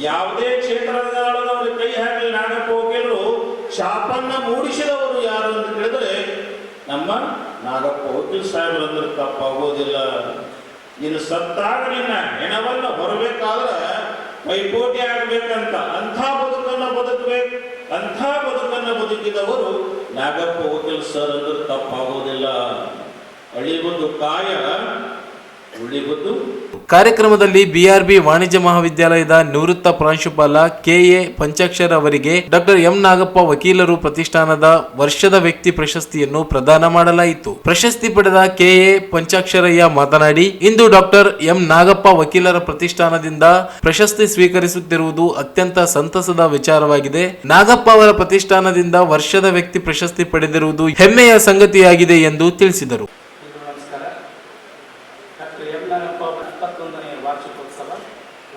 ಯಾವುದೇ ಕ್ಷೇತ್ರದೊಳಗೆ ಕೈ ಹಾಕಿ ನಾಗಪ್ಪ ವಕೀಲರು ಛಾಪನ್ನ ಮೂಡಿಸಿದವರು ಯಾರು ಅಂತ ಕೇಳಿದ್ರೆ ನಮ್ಮ ನಾಗಪ್ಪ ವಕೀಲ್ ಸಾಹೇಬರು ಅಂದ್ರೆ ತಪ್ಪಾಗೋದಿಲ್ಲ. ಇನ್ನು ಸತ್ತಾಗ ನಿನ್ನ ಹೆಣವನ್ನ ಹೊರಬೇಕಾದ್ರೆ ಪೈಪೋಟಿ ಆಗಬೇಕಂತ ಅಂಥ ಬದುಕನ್ನು ಬದುಕಬೇಕು. ಅಂಥ ಬದುಕನ್ನು ಬದುಕಿದವರು ನಾಗಪ್ಪ ವಕೀಲ್ ಸರ್ ಅಂದ್ರೆ ತಪ್ಪಾಗೋದಿಲ್ಲ. ಅಳಿಬುದು ಕಾಯ ಉಳಿಬುದು. ಕಾರ್ಯಕ್ರಮದಲ್ಲಿ ಬಿಆರ್ಬಿ ವಾಣಿಜ್ಯ ಮಹಾವಿದ್ಯಾಲಯದ ನಿವೃತ್ತ ಪ್ರಾಂಶುಪಾಲ ಕೆಎ ಪಂಚಾಕ್ಷರ ಅವರಿಗೆ ಡಾಕ್ಟರ್ ಎಂ ನಾಗಪ್ಪ ವಕೀಲರು ಪ್ರತಿಷ್ಠಾನದ ವರ್ಷದ ವ್ಯಕ್ತಿ ಪ್ರಶಸ್ತಿಯನ್ನು ಪ್ರದಾನ ಮಾಡಲಾಯಿತು. ಪ್ರಶಸ್ತಿ ಪಡೆದ ಕೆಎ ಪಂಚಾಕ್ಷರಯ್ಯ ಮಾತನಾಡಿ, ಇಂದು ಡಾಕ್ಟರ್ ಎಂ ನಾಗಪ್ಪ ವಕೀಲರ ಪ್ರತಿಷ್ಠಾನದಿಂದ ಪ್ರಶಸ್ತಿ ಸ್ವೀಕರಿಸುತ್ತಿರುವುದು ಅತ್ಯಂತ ಸಂತಸದ ವಿಚಾರವಾಗಿದೆ. ನಾಗಪ್ಪ ಅವರ ಪ್ರತಿಷ್ಠಾನದಿಂದ ವರ್ಷದ ವ್ಯಕ್ತಿ ಪ್ರಶಸ್ತಿ ಪಡೆದಿರುವುದು ಹೆಮ್ಮೆಯ ಸಂಗತಿಯಾಗಿದೆ ಎಂದು ತಿಳಿಸಿದರು.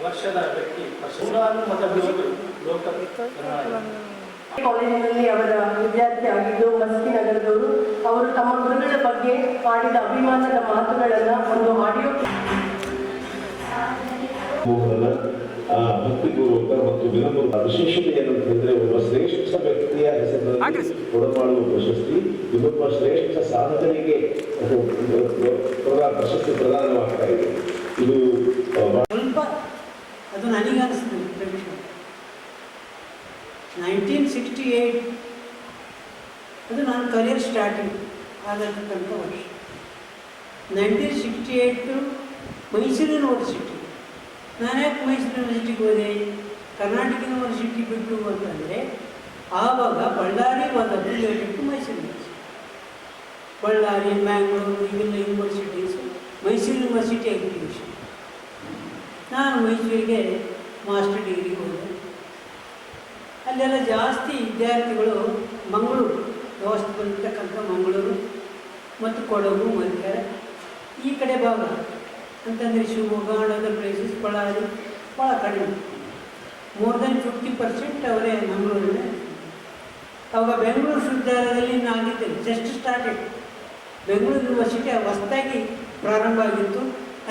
ವರ್ಷದ ವ್ಯಕ್ತಿ ಕಾಲೇಜಿನಲ್ಲಿ ಅವರ ವಿದ್ಯಾರ್ಥಿ ಆಗಿದ್ದು ಮಸ್ಕಿ ನಗರದವರು. ಅವರು ತಮ್ಮ ಗುರುಗಳ ಬಗ್ಗೆ ಮಾಡಿದ ಅಭಿಮಾನದ ಮಾತುಗಳನ್ನು ಒಂದು ಆಡಿಯೋ ಭಕ್ತಿಪೂರ್ವಕ ಮತ್ತು ವಿನಮ್ರ ವಿಶೇಷತೆ ಏನಂತಂದ್ರೆ ಒಬ್ಬ ಶ್ರೇಷ್ಠ ವ್ಯಕ್ತಿಯ ಹೆಸರಿನಲ್ಲಿ ಕೊಡಮಾಡುವ ಪ್ರಶಸ್ತಿ ಇನ್ನೊಬ್ಬ ಶ್ರೇಷ್ಠ ಸಾಧಕನಿಗೆ ಪ್ರಶಸ್ತಿ ಪ್ರದಾನವಾಗ್ತಾ ಇದೆ. ಇದು ಸ್ವಲ್ಪ ಅದು ನನಗೆ ಅನಿಸ್ತದೆ. 1968 ಅದು ನಾನು ಕರಿಯರ್ ಸ್ಟಾರ್ಟಿಂಗ್ ಆಗಿರ್ತಕ್ಕಂಥ ವರ್ಷ. 1968 ಮೈಸೂರು ಯೂನಿವರ್ಸಿಟಿ. ನಾನು ಯಾಕೆ ಮೈಸೂರು ಯೂನಿವರ್ಸಿಟಿಗೆ ಹೋದೆ, ಕರ್ನಾಟಕ ಯೂನಿವರ್ಸಿಟಿ ಬಿಟ್ಟು ಅಂತಂದರೆ ಆವಾಗ ಬಳ್ಳಾರಿ ವಾದ related to Mysuru university. Ballari, Mangalore ಇವೆಲ್ಲ ಯೂನಿವರ್ಸಿಟೀಸ್, ಮೈಸೂರು ಯೂನಿವರ್ಸಿಟಿ ಅಗ್ರಿಗೇಷನ್. ನಾನು ಮೈಸೂರಿಗೆ ಮಾಸ್ಟರ್ ಡಿಗ್ರಿಗೆ ಹೋದೆ. ಅಲ್ಲೆಲ್ಲ ಜಾಸ್ತಿ ವಿದ್ಯಾರ್ಥಿಗಳು ಮಂಗಳೂರು ವ್ಯವಸ್ಥೆ ಬಂದಿರ್ತಕ್ಕಂಥ ಮಂಗಳೂರು ಮತ್ತು ಕೊಡಗು, ಮರಿಕೆರೆ ಈ ಕಡೆ ಭಾಗ ಅಂತಂದರೆ ಶಿವಮೊಗ್ಗ ಅದರ್ ಪ್ಲೇಸಸ್, ಬಳ್ಳಾರಿ ಭಾಳ ಕಡಿಮೆ. ಮೋರ್ ದೆನ್ 50% ಅವರೇ ಮಂಗಳೂರಲ್ಲೇ. ಅವಾಗ ಬೆಂಗಳೂರು ವಿಶ್ವವಿದ್ಯಾಲಯದಲ್ಲಿ ನಾನಿದ್ದೇನೆ, ಜಸ್ಟ್ ಸ್ಟಾರ್ಟೆಡ್. ಬೆಂಗಳೂರು ಯೂನಿವರ್ಸಿಟಿ ಹೊಸದಾಗಿ ಪ್ರಾರಂಭ ಆಗಿತ್ತು.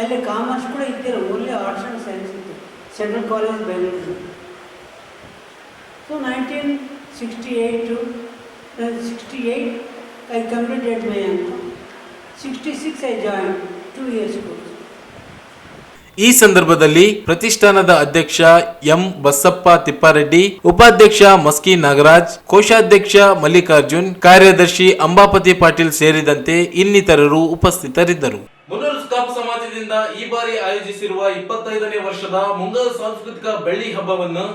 ಅಲ್ಲಿ ಕಾಮರ್ಸ್ ಕೂಡ ಇದ್ದಿಲ್ಲ, ಓನ್ಲಿ ಆರ್ಟ್ಸ್ ಆ್ಯಂಡ್ ಸೈನ್ಸ್ ಇತ್ತು. Central college Bengaluru. So 1968 I completed my M.Com. 66 I joined 2 years course. ಈ ಸಂದರ್ಭದಲ್ಲಿ ಪ್ರತಿಷ್ಠಾನದ ಅಧ್ಯಕ್ಷ ಎಂ ಬಸಪ್ಪ ತಿಪ್ಪಾರೆಡ್ಡಿ, ಉಪಾಧ್ಯಕ್ಷ ಮಸ್ಕಿ ನಾಗರಾಜ್, ಕೋಶಾಧ್ಯಕ್ಷ ಮಲ್ಲಿಕಾರ್ಜುನ್, ಕಾರ್ಯದರ್ಶಿ ಅಂಬಾಪತಿ ಪಾಟೀಲ್ ಸೇರಿದಂತೆ ಇನ್ನಿತರರು ಉಪಸ್ಥಿತರಿದ್ದರು. ಮುನ್ನೂರು ಕಾಪು ಸಮಾಜದಿಂದ ಈ ಬಾರಿ ಆಯೋಜಿಸಿರುವ 25ನೇ ವರ್ಷದ ಮುಂಗಾರು ಸಾಂಸ್ಕೃತಿಕ ಬೆಳ್ಳಿ ಹಬ್ಬವನ್ನು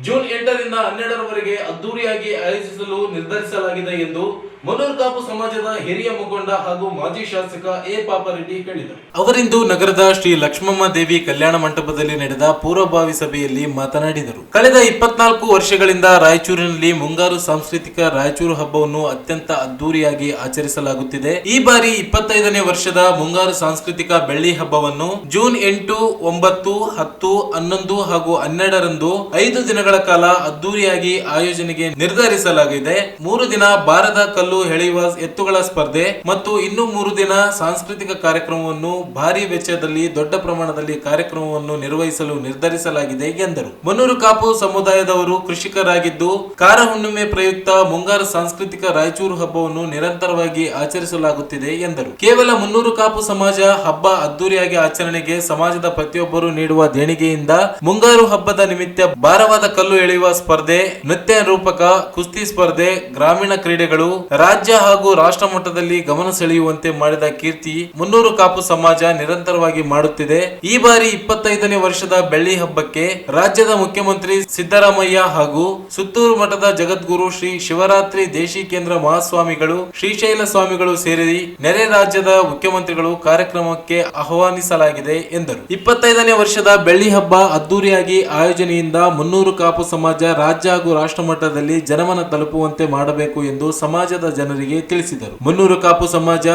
ಜೂನ್ 8ರಿಂದ 12ರವರೆಗೆ ಅದ್ದೂರಿಯಾಗಿ ಆಯೋಜಿಸಲು ನಿರ್ಧರಿಸಲಾಗಿದೆ ಎಂದು ಮುನ್ನೂರು ಕಾಪು ಸಮಾಜದ ಹಿರಿಯ ಮುಖಂಡ ಹಾಗೂ ಮಾಜಿ ಶಾಸಕ ಎ ಪಾಪಾರೆಡ್ಡಿ ಹೇಳಿದರು. ಅವರಿಂದು ನಗರದ ಶ್ರೀ ಲಕ್ಷ್ಮಮ್ಮ ದೇವಿ ಕಲ್ಯಾಣ ಮಂಟಪದಲ್ಲಿ ನಡೆದ ಪೂರ್ವಭಾವಿ ಸಭೆಯಲ್ಲಿ ಮಾತನಾಡಿದರು. ಕಳೆದ 24 ವರ್ಷಗಳಿಂದ ರಾಯಚೂರಿನಲ್ಲಿ ಮುಂಗಾರು ಸಾಂಸ್ಕೃತಿಕ ರಾಯಚೂರು ಹಬ್ಬವನ್ನು ಅತ್ಯಂತ ಅದ್ದೂರಿಯಾಗಿ ಆಚರಿಸಲಾಗುತ್ತಿದೆ. ಈ ಬಾರಿ 25ನೇ ವರ್ಷದ ಮುಂಗಾರು ಸಾಂಸ್ಕೃತಿಕ ಬೆಳ್ಳಿ ಹಬ್ಬವನ್ನು ಜೂನ್ 8, 9, 10, 11 ಹಾಗೂ 12ರಂದು 5 ದಿನಗಳ ಕಾಲ ಅದ್ದೂರಿಯಾಗಿ ಆಯೋಜನೆಗೆ ನಿರ್ಧರಿಸಲಾಗಿದೆ. 3 ದಿನ ಬಾರದ ಕಲ್ಲು ಎಳೆಯುವ ಎತ್ತುಗಳ ಸ್ಪರ್ಧೆ ಮತ್ತು ಇನ್ನು 3 ದಿನ ಸಾಂಸ್ಕೃತಿಕ ಕಾರ್ಯಕ್ರಮವನ್ನು ಭಾರಿ ವೆಚ್ಚದಲ್ಲಿ ದೊಡ್ಡ ಪ್ರಮಾಣದಲ್ಲಿ ಕಾರ್ಯಕ್ರಮವನ್ನು ನಿರ್ವಹಿಸಲು ನಿರ್ಧರಿಸಲಾಗಿದೆ ಎಂದರು. ಮುನ್ನೂರು ಕಾಪು ಸಮುದಾಯದವರು ಕೃಷಿಕರಾಗಿದ್ದು ಕಾರ ಹುಣ್ಣಿಮೆ ಪ್ರಯುಕ್ತ ಮುಂಗಾರು ಸಾಂಸ್ಕೃತಿಕ ರಾಯಚೂರು ಹಬ್ಬವನ್ನು ನಿರಂತರವಾಗಿ ಆಚರಿಸಲಾಗುತ್ತಿದೆ ಎಂದರು. ಕೇವಲ ಮುನ್ನೂರು ಕಾಪು ಸಮಾಜ ಹಬ್ಬ ಅದ್ದೂರಿಯಾಗಿ ಆಚರಣೆಗೆ ಸಮಾಜದ ಪ್ರತಿಯೊಬ್ಬರು ನೀಡುವ ದೇಣಿಗೆಯಿಂದ ಮುಂಗಾರು ಹಬ್ಬದ ನಿಮಿತ್ತ ಭಾರವಾದ ಕಲ್ಲು ಎಳೆಯುವ ಸ್ಪರ್ಧೆ, ನೃತ್ಯ ರೂಪಕ, ಕುಸ್ತಿ ಸ್ಪರ್ಧೆ, ಗ್ರಾಮೀಣ ಕ್ರೀಡೆಗಳು ರಾಜ್ಯ ಹಾಗೂ ರಾಷ್ಟ್ರ ಮಟ್ಟದಲ್ಲಿ ಗಮನ ಸೆಳೆಯುವಂತೆ ಮಾಡಿದ ಕೀರ್ತಿ ಮುನ್ನೂರು ಕಾಪು ಸಮಾಜ ನಿರಂತರವಾಗಿ ಮಾಡುತ್ತಿದೆ. ಈ ಬಾರಿ 25ನೇ ವರ್ಷದ ಬೆಳ್ಳಿ ಹಬ್ಬಕ್ಕೆ ರಾಜ್ಯದ ಮುಖ್ಯಮಂತ್ರಿ ಸಿದ್ದರಾಮಯ್ಯ ಹಾಗೂ ಸುತ್ತೂರು ಮಠದ ಜಗದ್ಗುರು ಶ್ರೀ ಶಿವರಾತ್ರಿ ದೇಶಿಕೇಂದ್ರ ಮಹಾಸ್ವಾಮಿಗಳು, ಶ್ರೀಶೈಲ ಸ್ವಾಮಿಗಳು ಸೇರಿ ನೆರೆ ರಾಜ್ಯದ ಮುಖ್ಯಮಂತ್ರಿಗಳು ಕಾರ್ಯಕ್ರಮಕ್ಕೆ ಆಹ್ವಾನಿಸಲಾಗಿದೆ ಎಂದರು. 25ನೇ ವರ್ಷದ ಬೆಳ್ಳಿ ಹಬ್ಬ ಅದ್ದೂರಿಯಾಗಿ ಆಯೋಜನೆಯಿಂದ ಮುನ್ನೂರು ಕಾಪು ಸಮಾಜ ರಾಜ್ಯ ಹಾಗೂ ರಾಷ್ಟ್ರ ಮಟ್ಟದಲ್ಲಿ ಜನಮನ ತಲುಪುವಂತೆ ಮಾಡಬೇಕು ಎಂದು ಸಮಾಜದ ಜನರಿಗೆ ತಿಳಿಸಿದರು. ಮುನ್ನೂರು ಕಾಪು ಸಮಾಜ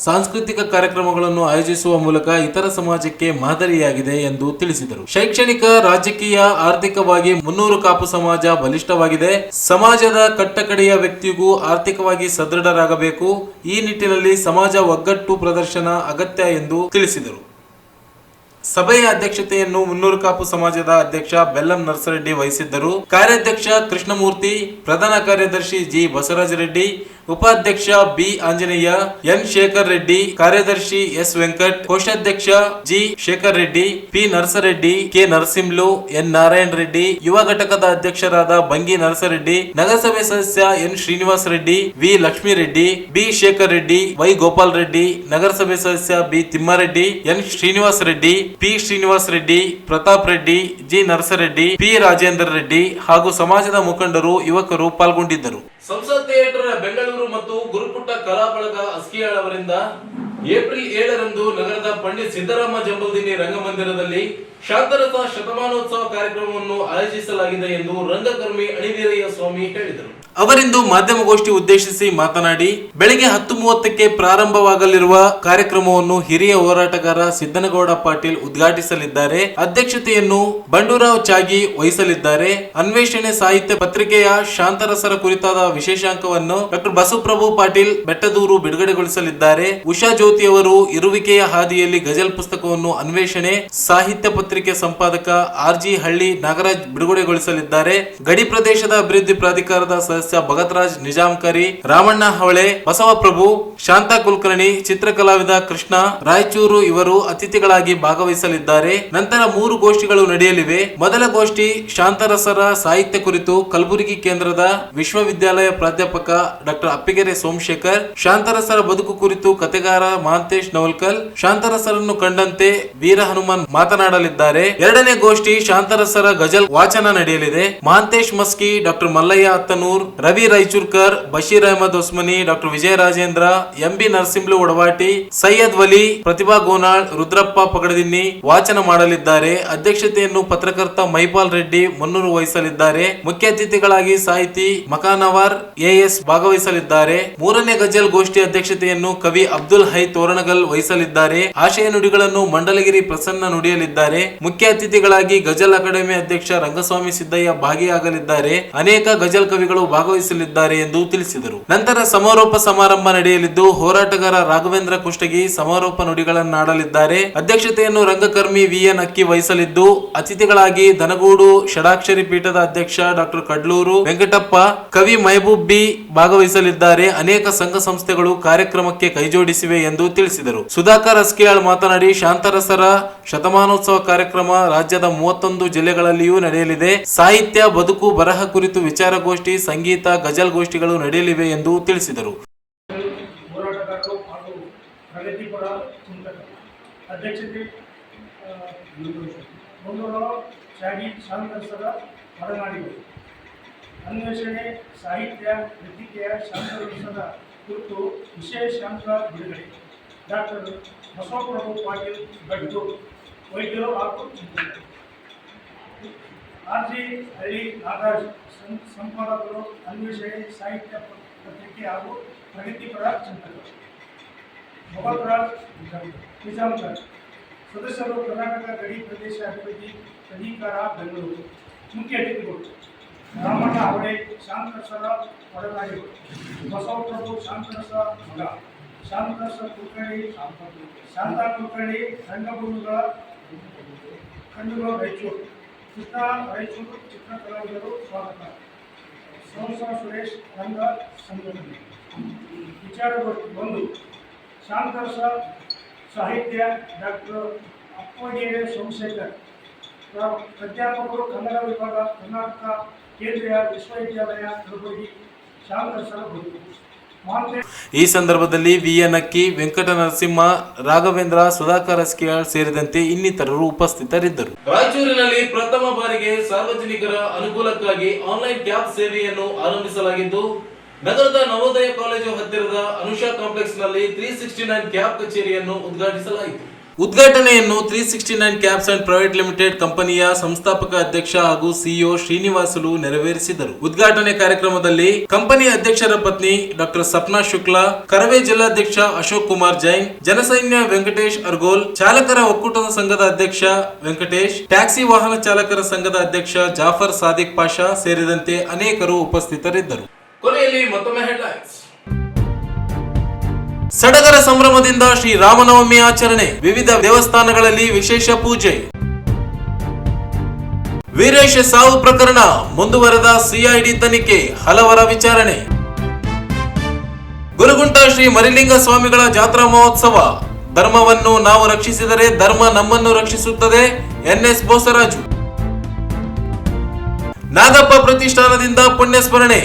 ಸಾಂಸ್ಕೃತಿಕ ಕಾರ್ಯಕ್ರಮಗಳನ್ನು ಆಯೋಜಿಸುವ ಮೂಲಕ ಇತರ ಸಮಾಜಕ್ಕೆ ಮಾದರಿಯಾಗಿದೆ ಎಂದು ತಿಳಿಸಿದರು. ಶೈಕ್ಷಣಿಕ, ರಾಜಕೀಯ, ಆರ್ಥಿಕವಾಗಿ ಮುನ್ನೂರು ಕಾಪು ಸಮಾಜ ಬಲಿಷ್ಠವಾಗಿದೆ. ಸಮಾಜದ ಕಟ್ಟಕಡೆಯ ವ್ಯಕ್ತಿಗೂ ಆರ್ಥಿಕವಾಗಿ ಸದೃಢರಾಗಬೇಕು. ಈ ನಿಟ್ಟಿನಲ್ಲಿ ಸಮಾಜ ಒಗ್ಗಟ್ಟು ಪ್ರದರ್ಶನ ಅಗತ್ಯ ಎಂದು ತಿಳಿಸಿದರು. ಸಭೆಯ ಅಧ್ಯಕ್ಷತೆಯನ್ನು ಮುನ್ನೂರು ಕಾಪು ಸಮಾಜದ ಅಧ್ಯಕ್ಷ ಬೆಲ್ಲಂ ನರಸರೆಡ್ಡಿ ವಹಿಸಿದ್ದರು. ಕಾರ್ಯಾಧ್ಯಕ್ಷ ಕೃಷ್ಣಮೂರ್ತಿ, ಪ್ರಧಾನ ಕಾರ್ಯದರ್ಶಿ ಜಿ ಬಸವರಾಜ ರೆಡ್ಡಿ, ಉಪಾಧ್ಯಕ್ಷ ಬಿ ಆಂಜನೇಯ, ಎನ್ ಶೇಖರ್ ರೆಡ್ಡಿ, ಕಾರ್ಯದರ್ಶಿ ಎಸ್ ವೆಂಕಟ್, ಕೋಶಾಧ್ಯಕ್ಷ G Shekar Reddy, P Narasareddy, K Narasimhalu, N Narayana Reddy, ಯುವ ಘಟಕದ ಅಧ್ಯಕ್ಷರಾದ ಬಂಗಿ ನರಸರೆಡ್ಡಿ, ನಗರಸಭೆ ಸದಸ್ಯ N Srinivasa Reddy, V Lakshmi Reddy, B Shekar Reddy, Y Gopal Reddy, ನಗರಸಭೆ ಸದಸ್ಯ B Thimmareddy, N Srinivasa Reddy, P Srinivasa Reddy, Pratap Reddy, G Narasareddy, P Rajendra Reddy ಹಾಗೂ ಸಮಾಜದ ಮುಖಂಡರು, ಯುವಕರು ಪಾಲ್ಗೊಂಡಿದ್ದರು. ಸಂಸತ್ ಥಿಯೇಟರ್ ಬೆಂಗಳೂರು ಮತ್ತು ಗುರುಪುಟ್ಟ ಕಲಾ ಬಳಗ ಅಸ್ಕಿಯಾಳ್ ಅವರಿಂದ ಏಪ್ರಿಲ್ 7ರಂದು ನಗರದ ಪಂಡಿತ್ ಸಿದ್ದರಾಮ ಜಂಬಲ್ದಿನ್ನಿ ರಂಗಮಂದಿರದಲ್ಲಿ ಶಾಂತರಸ ಶತಮಾನೋತ್ಸವ ಕಾರ್ಯಕ್ರಮವನ್ನು ಆಯೋಜಿಸಲಾಗಿದೆ ಎಂದು ರಂಗಕರ್ಮಿ ಅಣಿವೀರಯ್ಯ ಸ್ವಾಮಿ ಹೇಳಿದರು. ಅವರಿಂದು ಮಾಧ್ಯಮಗೋಷ್ಠಿ ಉದ್ದೇಶಿಸಿ ಮಾತನಾಡಿ, ಬೆಳಗ್ಗೆ 10:30ಕ್ಕೆ ಪ್ರಾರಂಭವಾಗಲಿರುವ ಕಾರ್ಯಕ್ರಮವನ್ನು ಹಿರಿಯ ಹೋರಾಟಗಾರ ಸಿದ್ದನಗೌಡ ಪಾಟೀಲ್ ಉದ್ಘಾಟಿಸಲಿದ್ದಾರೆ. ಅಧ್ಯಕ್ಷತೆಯನ್ನು ಬಂಡೂರಾವ್ ಚಾಗಿ ವಹಿಸಲಿದ್ದಾರೆ. ಅನ್ವೇಷಣೆ ಸಾಹಿತ್ಯ ಪತ್ರಿಕೆಯ ಶಾಂತರಸರ ಕುರಿತಾದ ವಿಶೇಷಾಂಕವನ್ನು ಡಾಕ್ಟರ್ ಬಸವಪ್ರಭು ಪಾಟೀಲ್ ಬೆಟ್ಟದೂರು ಬಿಡುಗಡೆಗೊಳಿಸಲಿದ್ದಾರೆ. ಉಷಾ ಜ್ಯೋತಿ ಅವರು ಇರುವಿಕೆಯ ಹಾದಿಯಲ್ಲಿ ಗಜಲ್ ಪುಸ್ತಕವನ್ನು ಅನ್ವೇಷಣೆ ಸಾಹಿತ್ಯ ಪತ್ರಿಕೆ ಸಂಪಾದಕ ಆರ್ ಜಿ ಹಳ್ಳಿ ನಾಗರಾಜ್ ಬಿಡುಗಡೆಗೊಳಿಸಲಿದ್ದಾರೆ. ಗಡಿ ಪ್ರದೇಶದ ಅಭಿವೃದ್ಧಿ ಪ್ರಾಧಿಕಾರದ ಸದಸ್ಯ ಭಗತ್ರಾಜ್ ನಿಜಾಂಕರಿ, ರಾಮಣ್ಣ ಹವಳೆ, ಬಸವಪ್ರಭು, ಶಾಂತಾ ಕುಲಕರ್ಣಿ, ಚಿತ್ರಕಲಾವಿದ ಕೃಷ್ಣ ರಾಯಚೂರು ಇವರು ಅತಿಥಿಗಳಾಗಿ ಭಾಗವಹಿಸಲಿದ್ದಾರೆ. ನಂತರ 3 ಗೋಷ್ಠಿಗಳು ನಡೆಯಲಿವೆ. ಮೊದಲ ಗೋಷ್ಠಿ ಶಾಂತರಸರ ಸಾಹಿತ್ಯ ಕುರಿತು ಕಲಬುರಗಿ ಕೇಂದ್ರದ ವಿಶ್ವವಿದ್ಯಾಲಯ ಪ್ರಾಧ್ಯಾಪಕ ಡಾಕ್ಟರ್ ಅಪ್ಪಿಗೆರೆ ಸೋಮಶೇಖರ್, ಶಾಂತರಸರ ಬದುಕು ಕುರಿತು ಕತೆಗಾರ ಮಹಾಂತೇಶ್ ನವಲ್ಕಲ್, ಶಾಂತರಸರನ್ನು ಕಂಡಂತೆ ವೀರ ಹನುಮಾನ್ ಮಾತನಾಡಲಿದ್ದಾರೆ. ಎರಡನೇ ಗೋಷ್ಠಿ ಶಾಂತರಸರ ಗಜಲ್ ವಾಚನ ನಡೆಯಲಿದೆ. ಮಹಾಂತೇಶ್ ಮಸ್ಕಿ, ಡಾಕ್ಟರ್ ಮಲ್ಲಯ್ಯ ಅತ್ತನೂರ್, ರವಿ ರಾಯಚೂರ್ಕರ್, ಬಶೀರ್ ಅಹಮದ್ ಒಸ್ಮನಿ, ಡಾಕ್ಟರ್ ವಿಜಯ ರಾಜೇಂದ್ರ, ಎಂಬಿ ನರಸಿಂಹಲು ಒಡವಾಟಿ, ಸೈಯದ್ ವಲಿ, ಪ್ರತಿಭಾ ಗೋನಾಳ್, ರುದ್ರಪ್ಪ ಪಗಡದಿನ್ನಿ ವಾಚನ ಮಾಡಲಿದ್ದಾರೆ. ಅಧ್ಯಕ್ಷತೆಯನ್ನು ಪತ್ರಕರ್ತ ಮೈಪಾಲ್ ರೆಡ್ಡಿ ಮುನ್ನೂರು ವಹಿಸಲಿದ್ದಾರೆ. ಮುಖ್ಯ ಅತಿಥಿಗಳಾಗಿ ಸಾಹಿತಿ ಮಕಾನವಾರ್ ಎಎಸ್ ಭಾಗವಹಿಸಲಿದ್ದಾರೆ. 3ನೇ ಗಜಲ್ ಗೋಷ್ಠಿ ಅಧ್ಯಕ್ಷತೆಯನ್ನು ಕವಿ ಅಬ್ದುಲ್ ಹೈ ತೋರಣಗಲ್ ವಹಿಸಲಿದ್ದಾರೆ. ಆಶಯ ನುಡಿಗಳನ್ನು ಮಂಡಲಗಿರಿ ಪ್ರಸನ್ನ ನುಡಿಯಲಿದ್ದಾರೆ. ಮುಖ್ಯ ಅತಿಥಿಗಳಾಗಿ ಗಜಲ್ ಅಕಾಡೆಮಿ ಅಧ್ಯಕ್ಷ ರಂಗಸ್ವಾಮಿ ಸಿದ್ದಯ್ಯ ಭಾಗಿಯಾಗಲಿದ್ದಾರೆ. ಅನೇಕ ಗಜಲ್ ಕವಿಗಳು ಭಾಗವಹಿಸಲಿದ್ದಾರೆ ಎಂದು ತಿಳಿಸಿದರು. ನಂತರ ಸಮಾರೋಪ ಸಮಾರಂಭ ನಡೆಯಲಿದ್ದು ಹೋರಾಟಗಾರ ರಾಘವೇಂದ್ರ ಕುಷ್ಟಗಿ ಸಮಾರೋಪ ನುಡಿಗಳನ್ನಾಡಲಿದ್ದಾರೆ. ಅಧ್ಯಕ್ಷತೆಯನ್ನು ರಂಗಕರ್ಮಿ ವಿಎನ್ ಅಕ್ಕಿ ವಹಿಸಲಿದ್ದು ಅತಿಥಿಗಳಾಗಿ ದನಗೂಡು ಷಡಾಕ್ಷರಿ ಪೀಠದ ಅಧ್ಯಕ್ಷ ಡಾಕ್ಟರ್ ಕಡ್ಲೂರು ವೆಂಕಟಪ್ಪ, ಕವಿ ಮೆಹಬೂಬ್ ಬಿ ಭಾಗವಹಿಸಲಿದ್ದಾರೆ. ಅನೇಕ ಸಂಘ ಸಂಸ್ಥೆಗಳು ಕಾರ್ಯಕ್ರಮಕ್ಕೆ ಕೈಜೋಡಿಸಿವೆ ಎಂದು ತಿಳಿಸಿದರು. ಸುಧಾಕರ್ ಅಸ್ಕಿಯಾಳ್ ಮಾತನಾಡಿ, ಶಾಂತರಸರ ಶತಮಾನೋತ್ಸವ ಕಾರ್ಯಕ್ರಮ ರಾಜ್ಯದ 31 ಜಿಲ್ಲೆಗಳಲ್ಲಿಯೂ ನಡೆಯಲಿದೆ. ಸಾಹಿತ್ಯ, ಬದುಕು, ಬರಹ ಕುರಿತು ವಿಚಾರಗೋಷ್ಠಿ, ಸಂಗೀತ, ಗಜಲ್ ಗೋಷ್ಠಿಗಳು ನಡೆಯಲಿವೆ ಎಂದು ತಿಳಿಸಿದರು. ಹೋರಾಟಗಾರರು ಹಾಗೂ ಪ್ರಗತಿಪರ ಚಿಂತಕರು ಅಧ್ಯಕ್ಷತೆ ಮುಂದೂರು ತ್ಯಾಗಿ ಶಾಂತರಸರ ಒಡನಾಡಿಗಳು ಅನ್ವೇಷಣೆ ಸಾಹಿತ್ಯ ವೇದಿಕೆಯ ಶಾಂತರಸದ ಕುರಿತು ವಿಶೇಷಾಂಶ ಬಿಡುಗಡೆ. ಡಾಕ್ಟರ್ ಬಸವಪ್ರಭು ಪಾಟೀಲ್ ಗಡ್ಡು ವೈದ್ಯರು ಹಾಗೂ ಚಿಂತಕರು. ಆರ್.ಜಿ. ಹಳ್ಳಿ ನಾಗರಾಜ್ ಸಂಪಾದಕರು ಅನ್ವೇಷಣೆ ಸಾಹಿತ್ಯ ಪತ್ರಿಕೆ ಹಾಗೂ ಪ್ರಗತಿಪರ ಚಿಂತಕರು. ಭಗವತ್ರಾಜ್ ನಿಜಾಮಕರ್ ಸದಸ್ಯರು ಕರ್ನಾಟಕ ಗಡಿ ಪ್ರದೇಶ ಅಭಿವೃದ್ಧಿ ಪ್ರಾಧಿಕಾರ ಬೆಂಗಳೂರು. ಮುಖ್ಯ ಅತಿಥಿಗಳು ರಾಮಣ್ಣ ಅವಡೆ ಶಾಂತರಸರ ಒಡನಾಡಿಗಳು, ಬಸವಪ್ರಭು ಶಾಂತರಸ ಮಗ, ಶಾಂತರಸ ಕುಲಕರ್ಣಿ, ಶಾಂತ ಕುಲಕರ್ಣಿ, ರಂಗಭೂಮಿಗಳ ಕಣ್ಣುಗಳು ರಾಯಚೂರು, ಕೃಷ್ಣ ರಾಯಚೂರು ಚಿತ್ರಕಲಾವಿದರು ಸ್ವಾಗತ. ಸಂಸಾ ಸುರೇಶ್ ರಂಗ ಸಂಘಟನೆ. ವಿಚಾರಗೋಷ್ಠಿ 1 ಶಾಂತರಸ ಸಾಹಿತ್ಯ ಡಾಕ್ಟರ್ ಅಪ್ಪಗೇರೆ ಸೋಮಶೇಖರ್, ಪ್ರಾಧ್ಯಾಪಕರು ಕನ್ನಡ ವಿಭಾಗ, ಕರ್ನಾಟಕ ಕೇಂದ್ರೀಯ ವಿಶ್ವವಿದ್ಯಾಲಯ ಕಲಬುರಗಿ. ಶಾಂತರಸರ ಬದುಕು. ಈ ಸಂದರ್ಭದಲ್ಲಿ ವಿಎನ್ ಅಕ್ಕಿ, ವೆಂಕಟ ನರಸಿಂಹ, ರಾಘವೇಂದ್ರ, ಸುಧಾಕರ್ ಅಸ್ಕಿಯಾಳ್ ಸೇರಿದಂತೆ ಇನ್ನಿತರರು ಉಪಸ್ಥಿತರಿದ್ದರು. ರಾಯಚೂರಿನಲ್ಲಿ ಪ್ರಥಮ ಬಾರಿಗೆ ಸಾರ್ವಜನಿಕರ ಅನುಕೂಲಕ್ಕಾಗಿ ಆನ್ಲೈನ್ ಕ್ಯಾಬ್ ಸೇವೆಯನ್ನು ಆರಂಭಿಸಲಾಗಿದ್ದು, ನಗರದ ನವೋದಯ ಕಾಲೇಜು ಹತ್ತಿರದ ಅನುಷಾ ಕಾಂಪ್ಲೆಕ್ಸ್ ನಲ್ಲಿ 369 ಕ್ಯಾಬ್ ಕಚೇರಿಯನ್ನು ಉದ್ಘಾಟಿಸಲಾಯಿತು. ಉದ್ಘಾಟನೆಯನ್ನು 369 ಕ್ಯಾಬ್ಸ್ ಅಂಡ್ ಪ್ರೈವೇಟ್ ಲಿಮಿಟೆಡ್ ಕಂಪನಿಯ ಸಂಸ್ಥಾಪಕ ಅಧ್ಯಕ್ಷ ಹಾಗೂ ಸಿಇಒ ಶ್ರೀನಿವಾಸುಲು ನೆರವೇರಿಸಿದರು. ಉದ್ಘಾಟನೆ ಕಾರ್ಯಕ್ರಮದಲ್ಲಿ ಕಂಪನಿಯ ಅಧ್ಯಕ್ಷರ ಪತ್ನಿ ಡಾಕ್ಟರ್ ಸಪ್ನಾ ಶುಕ್ಲಾ, ಕರವೇ ಜಿಲ್ಲಾಧ್ಯಕ್ಷ ಅಶೋಕ್ ಕುಮಾರ್ ಜೈನ್, ಜನಸೈನ್ಯ ವೆಂಕಟೇಶ್ ಅರ್ಗೋಲ್, ಚಾಲಕರ ಒಕ್ಕೂಟದ ಸಂಘದ ಅಧ್ಯಕ್ಷ ವೆಂಕಟೇಶ್, ಟ್ಯಾಕ್ಸಿ ವಾಹನ ಚಾಲಕರ ಸಂಘದ ಅಧ್ಯಕ್ಷ ಜಾಫರ್ ಸಾದಿಕ್ ಪಾಷಾ ಸೇರಿದಂತೆ ಅನೇಕರು ಉಪಸ್ಥಿತರಿದ್ದರು. ಕೊನೆಯಲ್ಲಿ ಮತ್ತೊಮ್ಮೆ ಹೆಡ್ಲೈನ್ಸ್. ಸಡಗರ ಸಂಭ್ರಮದಿಂದ ಶ್ರೀ ರಾಮನವಮಿ ಆಚರಣೆ, ವಿವಿಧ ದೇವಸ್ಥಾನಗಳಲ್ಲಿ ವಿಶೇಷ ಪೂಜೆ. ವೀರೇಶ್ ಸಾವು ಪ್ರಕರಣ ಮುಂದುವರೆದ ಸಿಐಡಿ ತನಿಖೆ, ಹಲವರ ವಿಚಾರಣೆ. ಗುರುಗುಂಟ ಶ್ರೀ ಮರಿಲಿಂಗ ಸ್ವಾಮಿಗಳ ಜಾತ್ರಾ ಮಹೋತ್ಸವ, ಧರ್ಮವನ್ನು ನಾವು ರಕ್ಷಿಸಿದರೆ ಧರ್ಮ ನಮ್ಮನ್ನು ರಕ್ಷಿಸುತ್ತದೆ. ಎನ್ಎಸ್ ಬೋಸರಾಜು. ನಾಗಪ್ಪ ಪ್ರತಿಷ್ಠಾನದಿಂದ ಪುಣ್ಯಸ್ಮರಣೆ,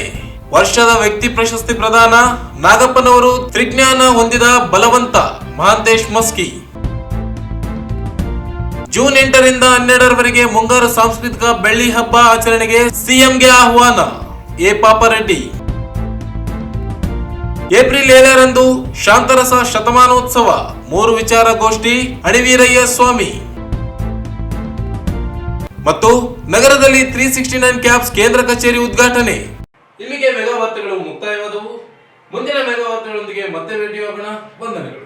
ವರ್ಷದ ವ್ಯಕ್ತಿ ಪ್ರಶಸ್ತಿ ಪ್ರದಾನ. ನಾಗಪ್ಪನವರು ತ್ರಿಜ್ಞಾನ ಹೊಂದಿದ ಬಲವಂತ. ಮಹಾಂತೇಶ್ ಮಸ್ಕಿ. ಜೂನ್ 8 ರಿಂದ 12 ಮುಂಗಾರು ಸಾಂಸ್ಕೃತಿಕ ಬೆಳ್ಳಿ ಹಬ್ಬ ಆಚರಣೆಗೆ ಸಿಎಂಗೆ ಆಹ್ವಾನ. ಎ ಪಾಪರೆಡ್ಡಿ. ಏಪ್ರಿಲ್ 7 ಶಾಂತರಸ ಶತಮಾನೋತ್ಸವ, 3 ವಿಚಾರಗೋಷ್ಠಿ. ಅಣಿವೀರಯ್ಯ ಸ್ವಾಮಿ. ಮತ್ತು ನಗರದಲ್ಲಿ 369 ಕ್ಯಾಬ್ಸ್ ಕೇಂದ್ರ ಕಚೇರಿ ಉದ್ಘಾಟನೆ. ಇಲ್ಲಿಗೆ ಮೆಗಾ ವಾರ್ತೆಗಳು ಮುಕ್ತಾಯವಾದವು. ಮುಂದಿನ ಮೆಗಾ ವಾರ್ತೆಗಳೊಂದಿಗೆ ಮತ್ತೆ ಭೇಟಿಯಾಗೋಣ. ವಂದನೆಗಳು.